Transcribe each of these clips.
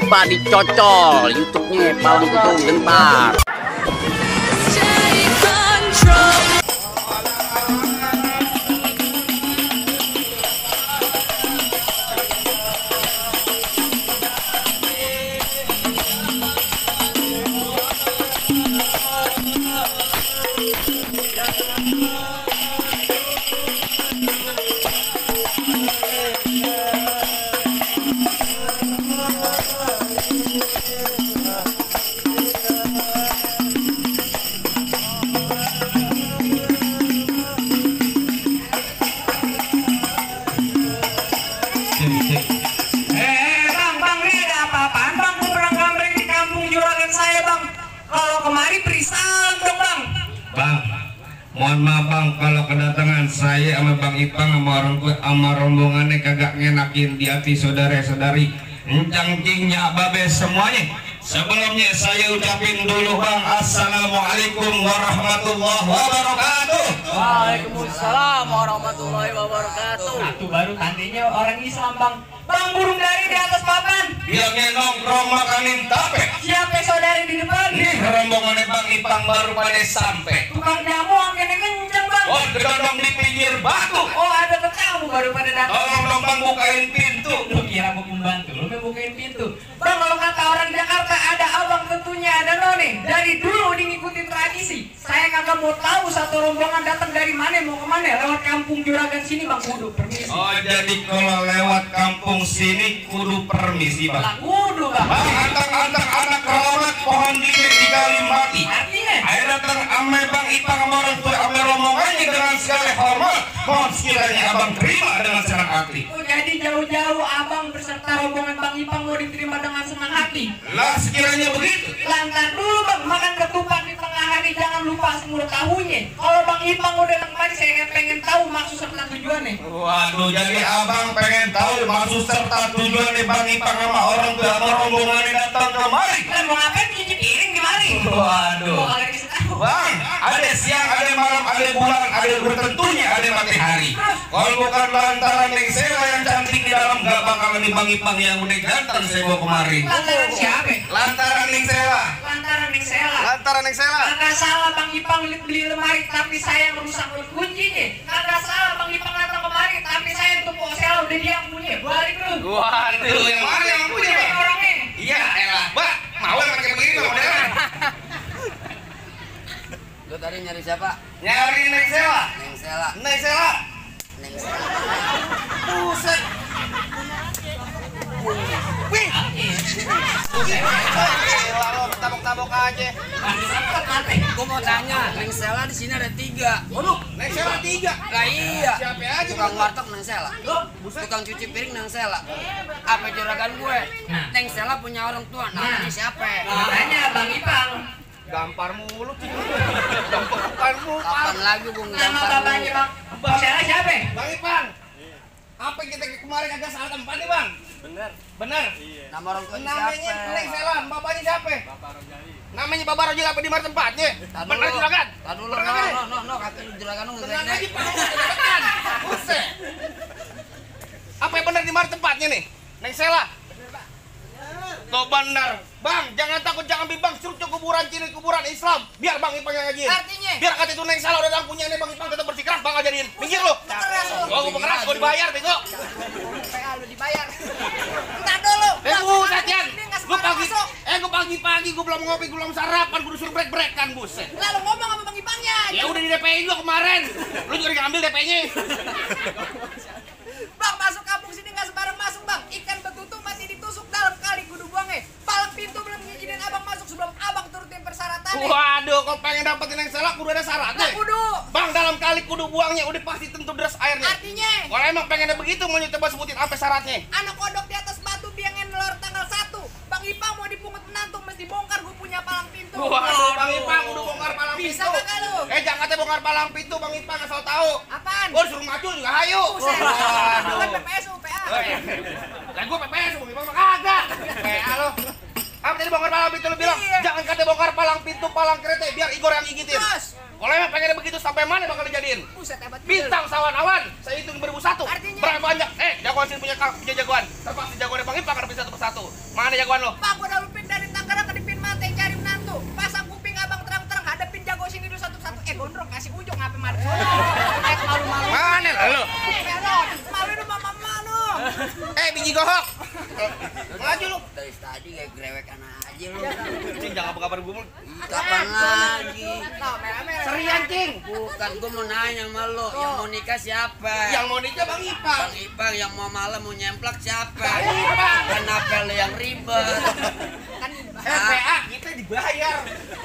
coba dicocol YouTube-nya Palang Pitu Gentar. Mohon maaf bang, kalau kedatangan saya sama Bang Ipang sama rombongannya kagak ngenakin di hati saudara-saudari encang-cingnya babe semuanya. Sebelumnya saya ucapin dulu bang, assalamualaikum warahmatullahi wabarakatuh. Waalaikumsalam warahmatullahi wabarakatuh. Itu baru tandanya orang Islam bang. Bang burung dari di atas papan. Dia nongkrong makanin tape. Siapa saudari di depan? Nih rombongannya Bang Ipang baru pada sampai. Tukang jamu angkanya kenceng bang. Oh gedong di pinggir batu. Oh ada tetamu baru pada datang. Tolong dong bang bukain pintu. Lu kira mau membantu, lu mau bukain pintu. Bang kalau kata orang Jakarta ada abang tentunya ada none. Dari dulu ngikutin tradisi. Saya kagak mau tahu satu rombongan datang dari mana mau kemana. Lewat kampung Juragan sini bang kudu permisi. Oh jadi kalau lewat kampung sini kudu permisi bang. Lah kudu bang. Bang antak-antak anak keramat pohon dikit dikali mati. Artinya? Ayo datang ame Bang Ipang sama orang tua ame rombongannya dengan segala hormat. Mohon sekiranya abang terima dengan senang hati. Oh jadi jauh-jauh abang beserta rombongan Bang Ipang mau diterima dengan senang hati. Lah sekiranya begitu. Lantar dulu bang, makan ketupat di tengah hari jangan lupa semur tahunya. Kalau Bang Ipang udah kembali saya pengen tahu maksud serta tujuannya. Waduh jadi abang pengen tahu maksud serta tujuan nih Bang Ipang sama orang tua sama rombongannya datang kemari. Kan mau ngapain cuci piring kemari? Waduh. Oh, kagak dikasih tahu. Bang, ada siang, ada malam, ada bulan, ada bertentunya, ada matahari. Kalau bukan lantaran Neng Sela yang cantik di dalam, gak bakalan di Bang Ipang yang udah ganteng saya bawa kemarin. Lantaran siapa? Lantaran Neng Sela. Lantaran Neng Sela. Lantaran Neng Sela. Kagak salah Bang Ipang beli lemari tapi saya merusak kuncinya. Kagak salah Bang Ipang datang kemari tapi saya tuh kok Sela udah dia yang punya. Balik lu. Waduh, yang mana yang punya Bang? Orangnya. Iya, elah, Mbak. Mau yang pakai begini nggak modern? Lu tadi nyari siapa? Nyari Neng Sela. Neng Sela. Neng Sela. Neng Sela. Buset. Wih. Tabok-tabok aja. Gua mau tanya, Neng Sela di sini ada 3. Waduh, Neng Sela 3. Lah iya. Siapa aja Tukang Bang? warteg Neng Sela. Tukang cuci piring Neng Sela. Apa juragan gue? Neng Sela punya orang tua. Namanya siapa? Makanya Bang Ipang. Gampar mulu sih. Gampar mulu. Kapan lagi gua Nama ngegampar bapaknya lu? Bang. Bang Sela siapa? Bang Ipang. Apa yang kita kemarin kagak salah tempat nih, Bang? Bener. Bener. Nama orang tua Namanya siapa? Neng Sela, bapaknya siapa? Bapak Rojali. Namanya Bapak Rojali apa di mana tempatnya? Bener juragan? Tadi dulu, no, kaki lu juragan lu Tenang ngegenek. aja, Pak. Buset. Apa yang benar di mana tempatnya nih? Neng Sela. Tuh benar. Bang, jangan takut, jangan bimbang. Suruh ke kuburan Cina, kuburan Islam. Biar Bang Ipang yang ngajiin. Artinya? Biar kata itu Neng Sela udah datang punya ini Bang Ipang tetap bersikeras bakal jadiin. Minggir lu. Oh, gua keras, gua dibayar, bego. PA lu dibayar. Entar dulu. Satian. Gua pagi-pagi gua belum ngopi, gua belum sarapan, gua disuruh break-breakan, buset. Lalu ngomong sama Bang Ipangnya. Ya udah di DP-in gua kemarin. Lu juga ngambil DP-nya. Bang masuk kampung sini nggak sembarang masuk bang. Ikan betutu mati ditusuk dalam kali kudu buangnya. Palang pintu belum ngizinin abang masuk sebelum abang turutin persyaratannya. Waduh, kau pengen dapetin Neng Sela kudu ada syaratnya. Nah, kudu. Bang, dalam kali kudu buangnya udah pasti tentu deras airnya. Artinya Kalau emang pengennya begitu, mau coba sebutin apa syaratnya? anak kodok di atas batu biangin nelor tanggal 1. Bang Ipang mau dipungut menantu mesti bongkar gue punya palang pintu. Waduh, Bang Ipang udah bongkar palang pintu. Bisa kagak lu? Jangan katanya bongkar palang pintu, Bang Ipang asal tahu. Apaan? Gua disuruh maju juga, hayu. Lu kan PPSU, PA. Lah gua PPS, Bang Ipang mah kagak. PA lo. Apa tadi bongkar palang pintu lu bilang? Iya. Jangan katanya bongkar palang pintu, palang kereta, biar Igor yang gigitin. Terus? Kalau emang pengennya begitu sampai mana bakal dijadiin? Buset hebat juga. Bintang sawan awan, saya hitung 2001. Artinya? Berapa banyak? Jagoan sini punya jagoan. Terpaksa jagoannya Bang Ipang ada bisa 1 persatu. Mana jagoan lo? Bang, gua udah lupin dari Tangerang ke Dipin Mate cari menantu. Pasang kuping abang terang-terang hadapin jago sini dulu satu-satu. Gondrong kasih ujung ngapain madep sono. Malu-malu. Mana lo? Malu lu mama lu. Biji gohok. Maju lu. Dari tadi kayak grewekan aja lu. Cing jangan apa-apa gue. Kapan lagi? Serian, Cing. Bukan, gua mau nanya sama lu, yang mau nikah siapa? Yang mau nikah Bang Ipang. Bang Ipang, yang mau malam mau nyemplak siapa? Bang Ipang. Kenapa lu yang ribet? PA kita dibayar.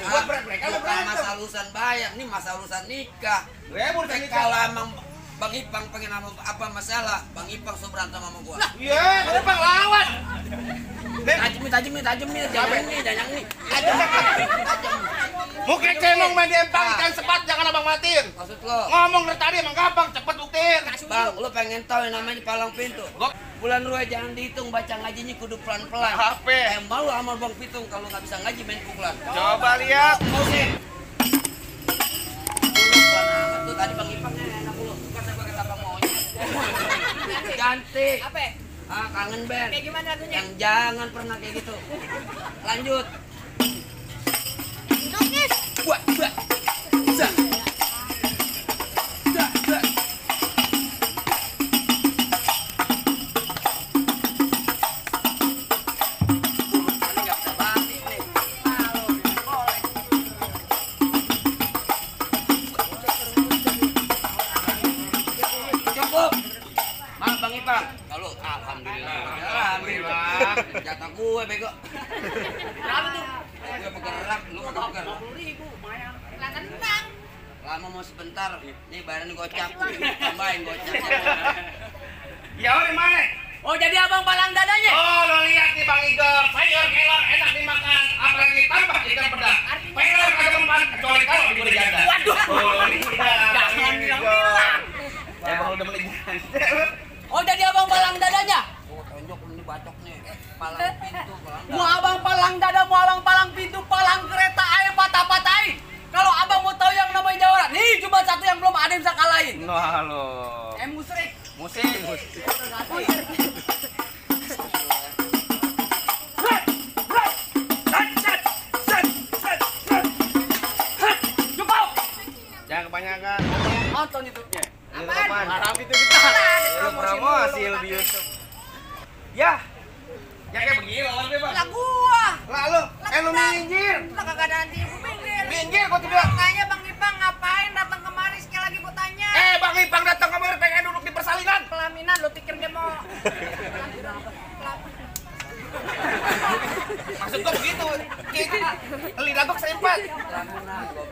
Buat mereka lo Bukan berantem. masa urusan bayar, ini masa urusan nikah. Urusan nikah. Kalau emang Bang Ipang pengen apa masalah, Bang Ipang so berantem sama gua. Iya, Bang Ipang lawan. Tajam nih, jangan nih. Tajam. Mungkin cemong main di empang ikan sepat jangan abang matiin. Maksud lo? Ngomong dari tadi emang gampang, cepet buktiin. Bang, lu pengen tahu yang namanya palang pintu? Bulan Ruwe jangan dihitung, baca ngajinya kudu pelan-pelan. HP. Malu sama Bang Pitung kalau nggak bisa ngaji main pukulan. Coba lihat. Musik. Dulu pelan amat tuh tadi Bang Ipang enak lu. Bukan saya pakai tapak monyet. Ganti. Apa? Kangen band. Kayak gimana lagunya? Yang jangan pernah kayak gitu. Lanjut. Nangis. Buat. Za. Jatah gue bego. Berapa tuh? Gue bergerak, lu kagak bergerak. 20.000 lumayan. Lah tenang. Lama mau sebentar. Nih bayaran gocap. Tambahin gocap. Ya di mana? Oh, jadi abang palang dadanya? Oh, lo lihat nih Bang Igor, sayur kelor enak dimakan, apalagi tambah ikan pedang. Pelor kagak mempan kecuali kalau diberi janda. Waduh. Oh, lihat. Jangan bilang-bilang. Emang udah beli janda. Oh, jadi abang palang dadanya? Oh, tonjok ini bacok nih. Palang pintu, palang. Mau abang palang dada, mau abang palang pintu, palang kereta air patah-patahin. Kalau abang mau tahu yang namanya Jawara, nih cuma satu yang belum ada yang bisa kalahin. Nah, halo. Musrik. Musik. Jangan kebanyakan. Nonton YouTube-nya. Apaan? Harap itu kita. Lu promosi lu di YouTube. Ya. Ya kayak begini loh, Bang. Lah gua. Lalu, lu minggir. Lah kagak ada nanti gua minggir. Minggir gua tuh bilang. Tanya Bang Ipang ngapain datang kemari sekali lagi gua tanya. Bang Ipang datang kemari pengen duduk di persalinan. Pelaminan lo pikir dia mau. Maksud gua begitu. Lidah gua kesempat.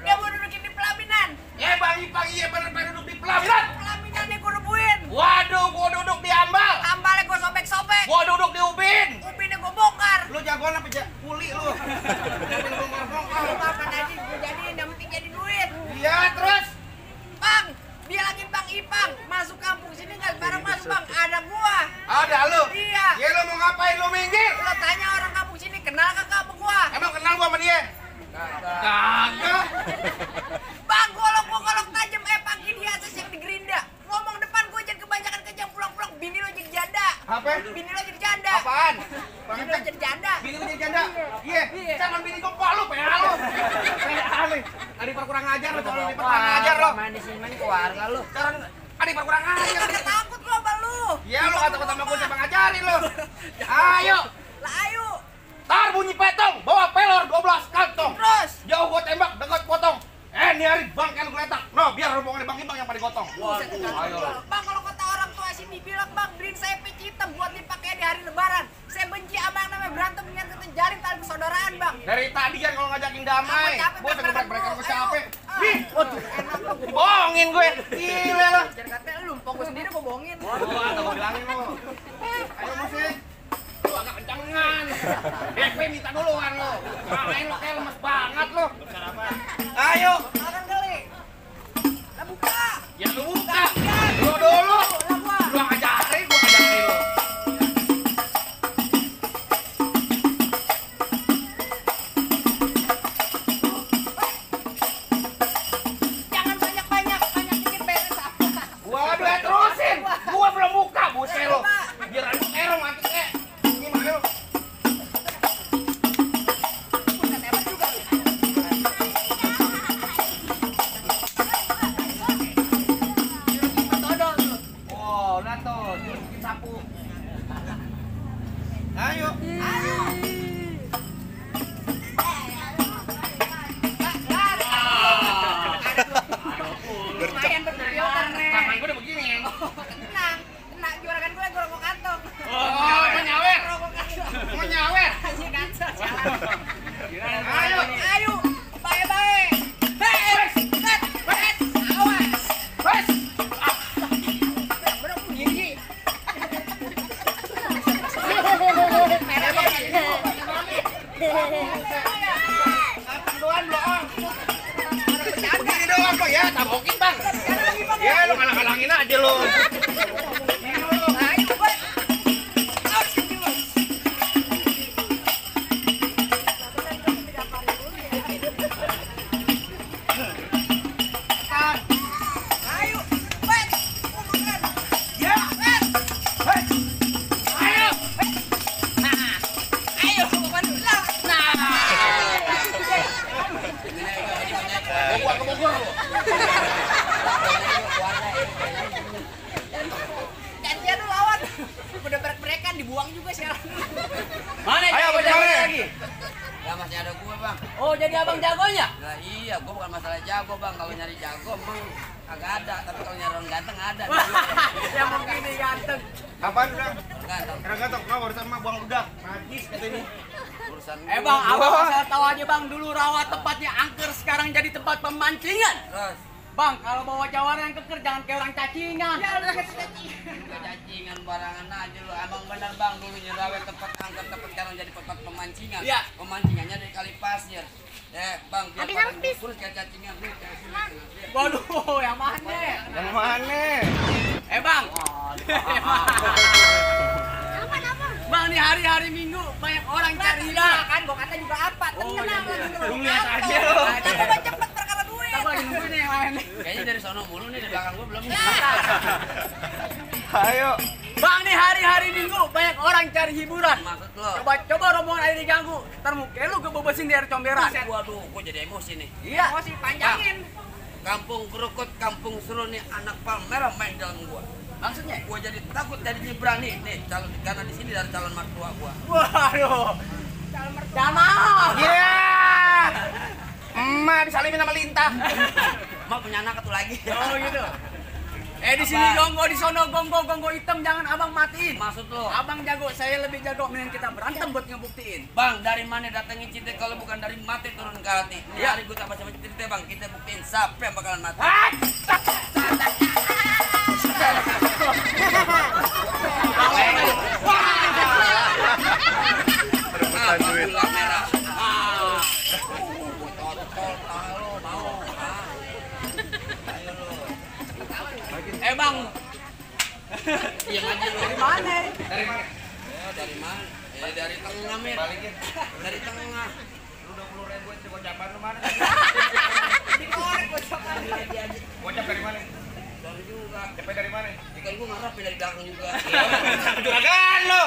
Dia mau dudukin di pelaminan. Bang Ipang iya bener pengen duduk di pelaminan. Pelamинannya gua rebuin. Waduh, gua duduk di ambal. Ambalnya gua sobek-sobek. Gua duduk di ubin. Ubinnya gua bongkar. Lu jagoan apa kuli lu? Lu apa aja gua jadiin yang penting jadi duit. Iya, terus Bang, bilangin Bang Ipang masuk kampung sini nggak bareng masuk Bang, ada gua. ada lu. Iya. Ya lu mau ngapain lu minggir? Lo tanya orang kampung sini kenal ke kampung gua. Emang kenal gua sama dia? Kagak. Bang, golok tajam pagi di atas yang di gerinda. Ngomong depan gua jangan kebanyakan kejam pulang-pulang bini lo jadi janda. Apa? Bini lo jadi janda. Apaan? Bini lo jadi janda. Bini lu jadi janda? Iya. Jangan bini gua pak lu, pengen lu. Aneh. Adipar kurang ajar lu, kalau Adipar kurang ajar lu. Main di sini main keluarga lu. Sekarang Adipar kurang ajar. Jangan takut lo sama lu. Ya lu kata sama gua siapa ngajarin lu. Ayo. Lah ayo. Tar bunyi petong, bawa pelor 12 kantong. Terus. Jauh gua tembak, dekat potong. Ini hari bangkel geletak. No, biar rombongan Bang Ipang yang pada gotong. Ayo. Bang, kalau kata orang tua sini bilang Bang, beliin saya peci hitam buat dipakai di hari lebaran. Saya benci sama yang namanya berantem dengan ketenjalin tali persaudaraan, Bang. Dari tadi kan kalau ngajakin damai. Capek, Gua capek, udah mereka Ayo. capek. Ah. Ih, waduh. Enak lo. Bohongin gue. Gila lu. Jangan katanya lu, pok gue sendiri gua bohongin. Gua bilangin lu. Ayo musik. Lu agak kencengan. DP minta duluan lu. Main lu kayak lemes banget lu. Ayo. Makan kali. Lah buka. Ya lu buka. Lu dulu. Lah gua. Lu ngajarin, gua ngajarin lu. Jangan banyak-banyak, banyak dikit beres apa. Waduh, terusin. Gua belum buka, buset lu. Biar anu erong mati Gimana lu? ya, tabokin bang. Ya lu kalang-kalangin aja lu. Gantian lu lawan. Udah berek-berekan dibuang juga sekarang. Mana ayo jago lagi? Ya masih ada gue bang. Oh, jadi abang jagonya? Nah iya, gue bukan masalah jago bang. Kalau nyari jago emang agak ada, tapi kalau nyari orang ganteng ada. Yang mungkin ini ganteng. Apaan udah? Ganteng. Ganteng, kau urusan mah buang udah. Najis katanya. Urusan Bang, abang asal tahu aja bang, dulu rawa tempatnya angker, sekarang jadi tempat pemancingan. terus. Bang, kalau bawa jawara yang keker jangan kayak orang cacingan. Ya, udah Cacingan barangan aja lu. Emang bener bang, dulu Nyerawe tempat angker, tempat sekarang jadi tempat pemancingan. Iya. Pemancingannya dari kali pasir. Bang, biar pada kurus kayak cacingan lu. Waduh, yang mana? Yang mana? Bang. Bang, nih hari-hari Minggu banyak orang cari hiburan. Kan gua kata juga apa? Tenang lagi. Lu lihat aja lu. Coba cepet perkara duit. Kita lagi nungguin nih yang lain. Kayaknya dari sono mulu nih, di belakang gua belum. Ayo. Bang, nih hari-hari Minggu banyak orang cari hiburan. Maksud lo? Coba rombongan ada diganggu. Ntar muka lu kebebasin dari comberan. Waduh, gua jadi emosi nih. Iya. Emosi panjangin. Kampung Kerukut, kampung seru nih, anak palmerah main dalam gua. Maksudnya? Gua jadi takut jadi nyebrang nih calon, karena di sini dari calon mertua gua. Waduh. Dana. Iya. Emak disalimin sama Lintah. Mak punya anak satu lagi. Oh gitu. Di sini gonggo, di sono gonggo hitam, jangan abang matiin. Maksud lo? Abang jago, saya lebih jago, mending kita berantem buat ngebuktiin. Bang, dari mana datangin cinta kalau bukan dari mati turun ke hati? Ini Iya. hari gua tak baca cerita bang, kita buktiin siapa yang bakalan mati. Gula merah. Bang, Diam aja lu. dari mana? Dari mana? Dari mana? Dari tengah, Mir. Balikin. Dari tengah. Lu 20.000 itu gocapan lu mana? Dikorek gocapan. Gocap dari mana? Dari juga. Cepet dari mana? Ikan gua ngarap dari belakang juga. Juragan lu.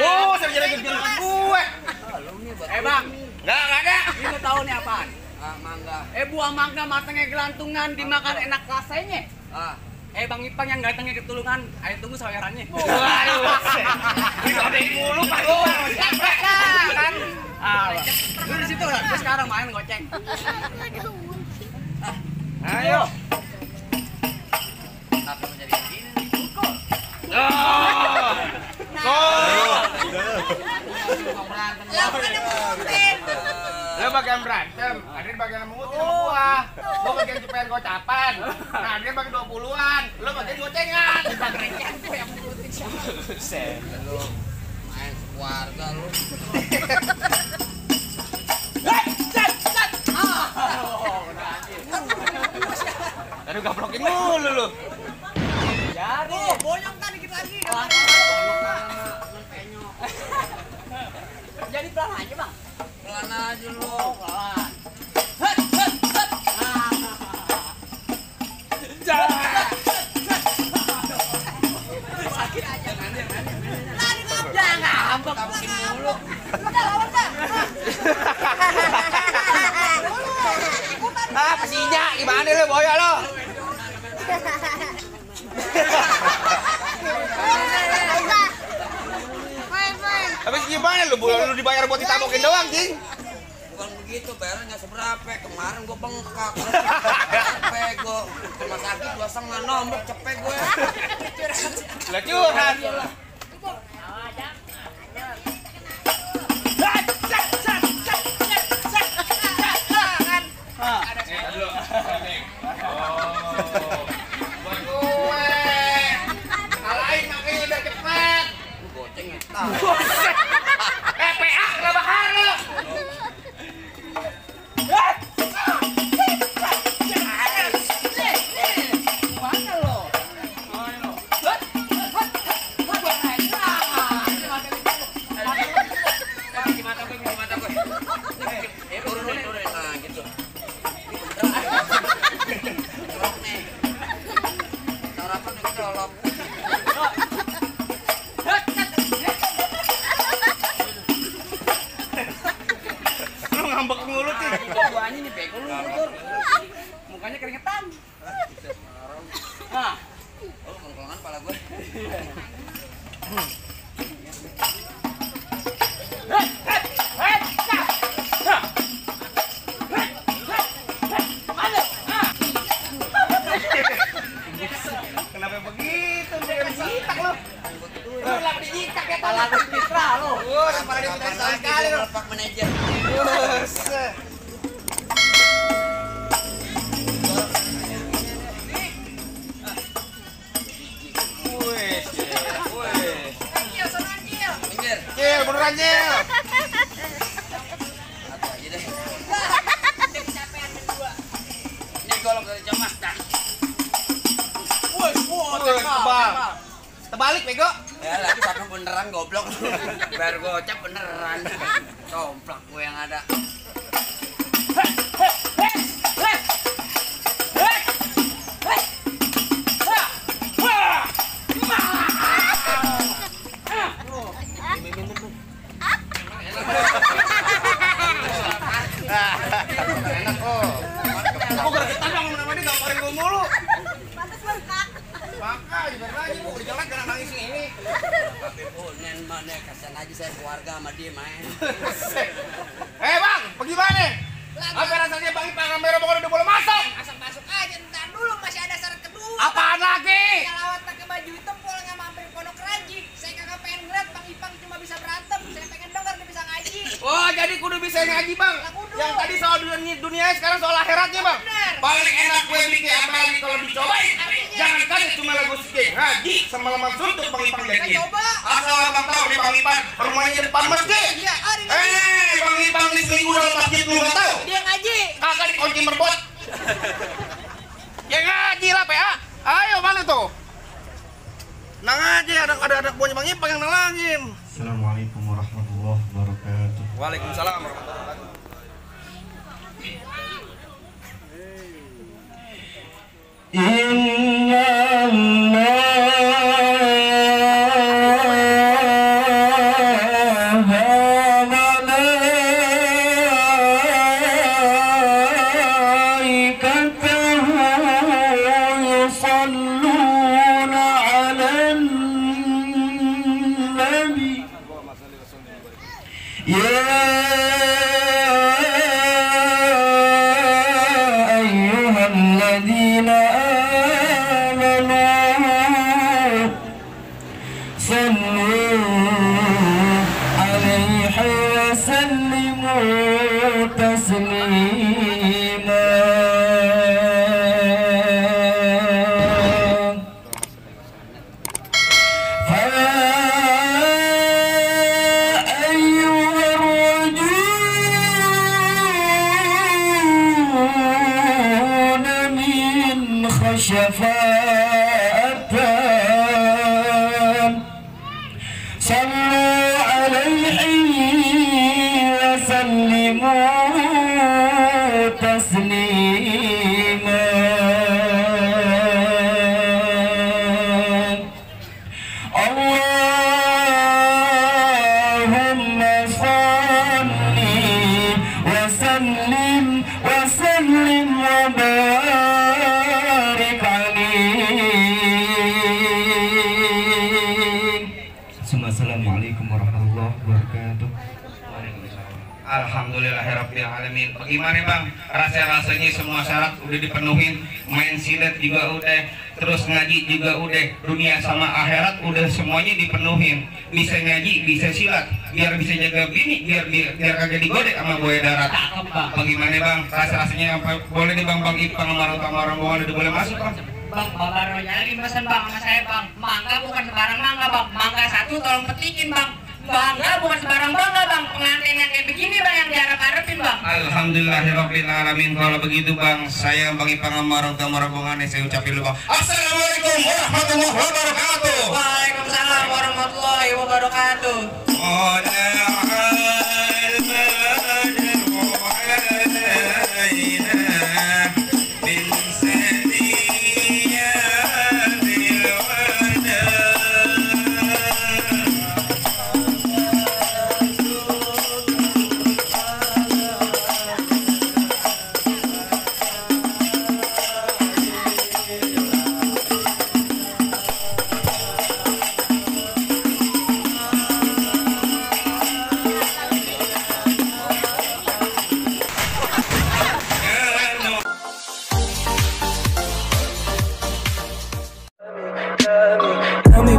Oh, saya jadi juragan gue. Lu nih buat Bang, Enggak ada. ini lu tahu nih apaan? mangga. Buah mangga matangnya gelantungan, dimakan enak rasanya. Bang Ipang yang gantengnya ketulungan, ayo tunggu sawerannya. Waduh. Digodain mulu Pak. Kan? Lu di situ lah, gua sekarang main goceng. Ayo. Apa menjadi begini nih? Lo bagian berantem, Adin bagian mengutin sama gua. Gua bagian cepetan gocapan. Nah, Adin bagian 20-an. Lo bagian gocengan. Bagian gua yang mengutin siapa? Lu main keluarga lu. Aduh, gablokin mulu lu. Jadi, boyong kan dikit lagi. Jadi pelan aja bang. Pelan aja lu. Pelan. Sakit aja. Jangan ngambek. Tabukin mulu. Udah lawan dah. Pasinya gimana lu, boyo lu? Habis gimana lu? Lu dibayar buat ditabokin doang, King. Bukan begitu, bayarnya nggak seberapa. Kemarin gua bengkak. Cepet gua. Rumah sakit 2,5 nombok cepet gue. Lah curhat. Kalahin makanya udah cepet. Lu goceng ya. PA lah bakar lu. Kenapa begitu? Biar sitak lo. Lu lagi diikat ya Pala lu Mitra lo. Pada di sekali lo. Pak manajer. Minggir. Cil, beneran Cil. Satu aja deh. Ini golok dari Jamas dah. Tebal. Terbalik bego. Ya lagi satu beneran goblok. Biar gocap beneran. Komplak gue yang ada. Enak kok. Aku gregetan bang namanya gambarin gue mulu. Maka juga lagi mau dijelek karena nangis ini. Tapi punen mana kasihan aja saya keluarga sama dia main. Bang, pergi mana? Apa rasanya Bang Ipang kamera pokoknya udah boleh masuk? Asal masuk aja, ntar dulu masih ada syarat kedua. Apaan lagi? Yang lawat pakai baju hitam pulang sama mampir pondok Raji. Saya kagak pengen ngeliat Bang Ipang cuma bisa berantem. Saya pengen denger dia bisa ngaji. Oh, jadi kudu bisa ngaji Bang. Yang tadi soal dunia sekarang soal akhiratnya Bang. Bener. Paling enak gue bikin apa lagi kalau dicobain. Jangan kaget cuma lagu sikit ngaji semalam suntuk Bang Ipang jadi. Coba. Asal abang tahu nih Bang Ipang rumahnya di depan masjid. Iya, hari Bang Ipang di seminggu dalam masjid lu nggak tahu? dia ngaji. Kagak dikunci merbot. Ya ngaji lah PA. Ayo mana tuh? Nang aja ada anak buahnya Bang Ipang yang nalangin. Assalamualaikum warahmatullahi wabarakatuh. Waalaikumsalam warahmatullahi wabarakatuh. Inna Assalamualaikum warahmatullahi wabarakatuh. Alhamdulillahirrahmanirrahim. Bagaimana Bang? Rasanya semua syarat udah dipenuhin. Main silet juga udah, terus ngaji juga udah, dunia sama akhirat udah semuanya dipenuhin. Bisa ngaji, bisa silat, biar bisa jaga bini, biar kagak digodek sama buaya darat. Bagaimana Bang? Rasanya boleh nih Bang Ipang sama rombongan udah boleh masuk Bang? Bang, baru lagi pesan Bang sama saya Bang. Mangga bukan sembarang mangga Bang. Mangga satu tolong petikin Bang. Bangga bukan sembarang bangga Bang. Pengantin yang kayak begini Bang yang diharap-harapin Bang. Alhamdulillahirrahmanirrahim. Kalau begitu Bang, saya Bang Ipang sama rombongan saya ucapin dulu Bang. Assalamualaikum warahmatullahi wabarakatuh. Waalaikumsalam warahmatullahi wabarakatuh.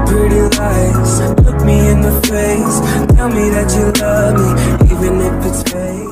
pretty lies. Look me in the face, tell me that you love me, even if it's fake.